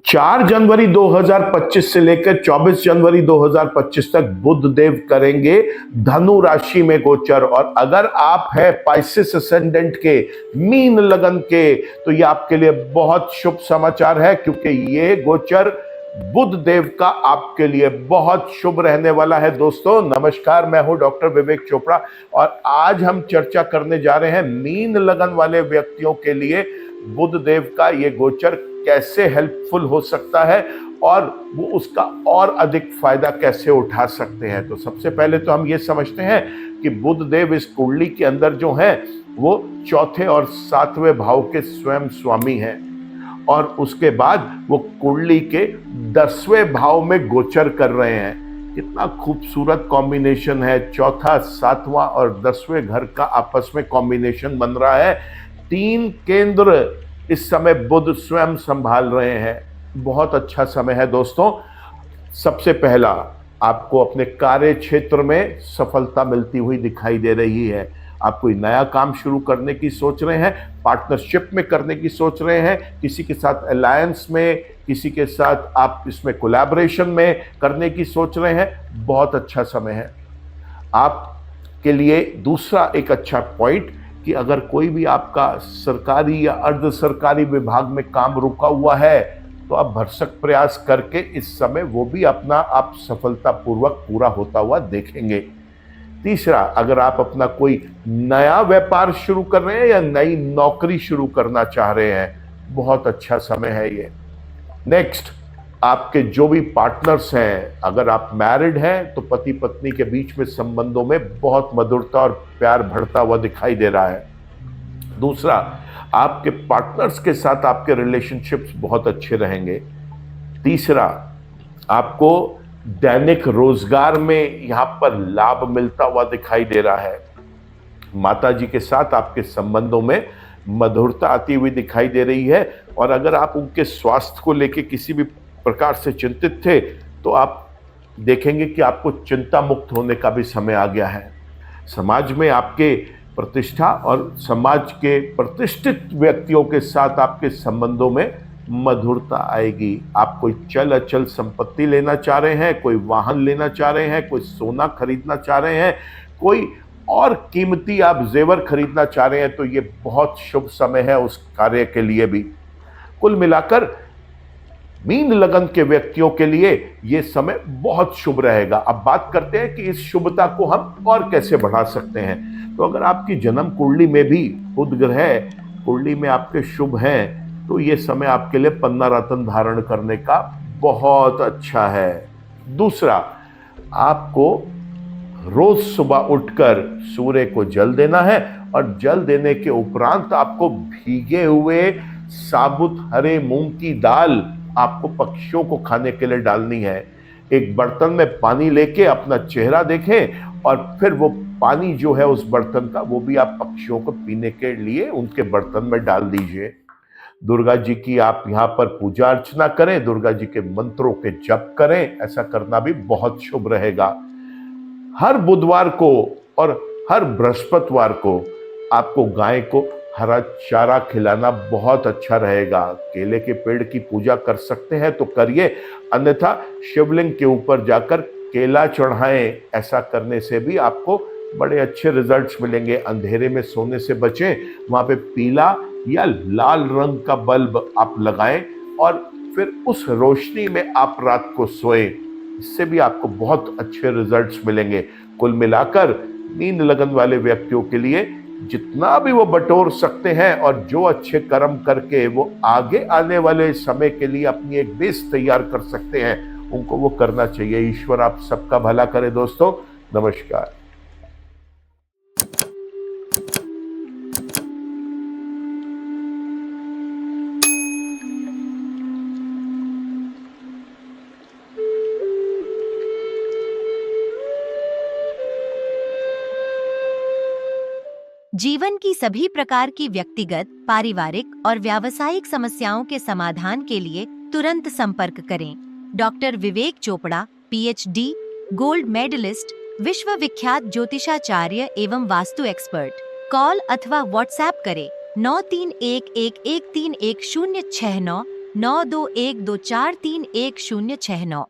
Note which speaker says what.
Speaker 1: चार जनवरी 2025 से लेकर 24 जनवरी 2025 तक बुध देव करेंगे धनु राशि में गोचर। और अगर आप है पाइसेस असेंडेंट के, मीन लगन के, तो ये आपके लिए बहुत शुभ समाचार है, क्योंकि ये गोचर बुध देव का आपके लिए बहुत शुभ रहने वाला है। दोस्तों नमस्कार, मैं हूं डॉक्टर विवेक चोपड़ा और आज हम चर्चा करने जा रहे हैं मीन लगन वाले व्यक्तियों के लिए बुध देव का ये गोचर कैसे हेल्पफुल हो सकता है और वो उसका और अधिक फायदा कैसे उठा सकते हैं। तो सबसे पहले तो हम ये समझते हैं कि बुध देव इस कुंडली के अंदर जो हैं वो चौथे और सातवें भाव के स्वयं स्वामी हैं, और उसके बाद वो कुंडली के 10वें भाव में गोचर कर रहे हैं। कितना खूबसूरत कॉम्बिनेशन है, चौथा, सातवां और 10वें घर का आपस में कॉम्बिनेशन बन रहा है। 3 केंद्र इस समय बुध स्वयं संभाल रहे हैं। बहुत अच्छा समय है दोस्तों। सबसे पहला, आपको अपने कार्य क्षेत्र में सफलता मिलती हुई दिखाई दे रही है। आप कोई नया काम शुरू करने की सोच रहे हैं, पार्टनरशिप में करने की सोच रहे हैं, किसी के साथ अलायंस में, किसी के साथ आप इसमें कोलैबोरेशन में करने की सोच रहे हैं, बहुत अच्छा समय है आपके लिए। दूसरा एक अच्छा पॉइंट कि अगर कोई भी आपका सरकारी या अर्ध सरकारी विभाग में काम रुका हुआ है तो आप भरसक प्रयास करके इस समय वो भी अपना आप सफलतापूर्वक पूरा होता हुआ देखेंगे। तीसरा, अगर आप अपना कोई नया व्यापार शुरू कर रहे हैं या नई नौकरी शुरू करना चाह रहे हैं, बहुत अच्छा समय है ये। नेक्स्ट, आपके जो भी पार्टनर्स हैं, अगर आप मैरिड हैं तो पति पत्नी के बीच में संबंधों में बहुत मधुरता और प्यार बढ़ता हुआ दिखाई दे रहा है। दूसरा, आपके पार्टनर्स के साथ आपके रिलेशनशिप्स बहुत अच्छे रहेंगे। तीसरा, आपको दैनिक रोजगार में यहां पर लाभ मिलता हुआ दिखाई दे रहा है। माता जी के साथ आपके संबंधों में मधुरता आती हुई दिखाई दे रही है, और अगर आप उनके स्वास्थ्य को लेकर किसी भी प्रकार से चिंतित थे तो आप देखेंगे कि आपको चिंता मुक्त होने का भी समय आ गया है। समाज में आपके प्रतिष्ठा और समाज के प्रतिष्ठित व्यक्तियों के साथ आपके संबंधों में मधुरता आएगी। आप कोई चल अचल संपत्ति लेना चाह रहे हैं, कोई वाहन लेना चाह रहे हैं, कोई सोना खरीदना चाह रहे हैं, कोई और कीमती आप जेवर खरीदना चाह रहे हैं, तो ये बहुत शुभ समय है उस कार्य के लिए भी। कुल मिलाकर मीन लगन के व्यक्तियों के लिए यह समय बहुत शुभ रहेगा। अब बात करते हैं कि इस शुभता को हम और कैसे बढ़ा सकते हैं। तो अगर आपकी जन्म कुंडली में भी बुध ग्रह कुंडली में आपके शुभ हैं, तो ये समय आपके लिए पन्ना रत्न धारण करने का बहुत अच्छा है। दूसरा, आपको रोज सुबह उठकर सूर्य को जल देना है, और जल देने के उपरांत आपको भीगे हुए साबुत हरे मूंग की दाल आपको पक्षियों को खाने के लिए डालनी है। एक बर्तन में पानी लेके अपना चेहरा देखें, और फिर वो पानी जो है उस बर्तन का, वो भी आप पक्षियों को पीने के लिए उनके बर्तन में डाल दीजिए। दुर्गा जी की आप यहाँ पर पूजा अर्चना करें, दुर्गा जी के मंत्रों के जप करें, ऐसा करना भी बहुत शुभ रहेगा। हर बुधवार को और हर बृहस्पतिवार को आपको गाय को हरा चारा खिलाना बहुत अच्छा रहेगा। केले के पेड़ की पूजा कर सकते हैं तो करिए, अन्यथा शिवलिंग के ऊपर जाकर केला चढ़ाएं। ऐसा करने से भी आपको बड़े अच्छे रिजल्ट्स मिलेंगे। अंधेरे में सोने से बचें, वहां पे पीला या लाल रंग का बल्ब आप लगाएं और फिर उस रोशनी में आप रात को सोएं। इससे भी आपको बहुत अच्छे रिजल्ट्स मिलेंगे। कुल मिलाकर मीन लगन वाले व्यक्तियों के लिए जितना भी वो बटोर सकते हैं और जो अच्छे कर्म करके वो आगे आने वाले समय के लिए अपनी एक बेस तैयार कर सकते हैं, उनको वो करना चाहिए। ईश्वर आप सबका भला करे दोस्तों। नमस्कार।
Speaker 2: जीवन की सभी प्रकार की व्यक्तिगत, पारिवारिक और व्यावसायिक समस्याओं के समाधान के लिए तुरंत संपर्क करें। डॉक्टर विवेक चोपड़ा, PhD, गोल्ड मेडलिस्ट, विश्व विख्यात ज्योतिषाचार्य एवं वास्तु एक्सपर्ट। कॉल अथवा व्हाट्सएप करें 9311131069 9212431069।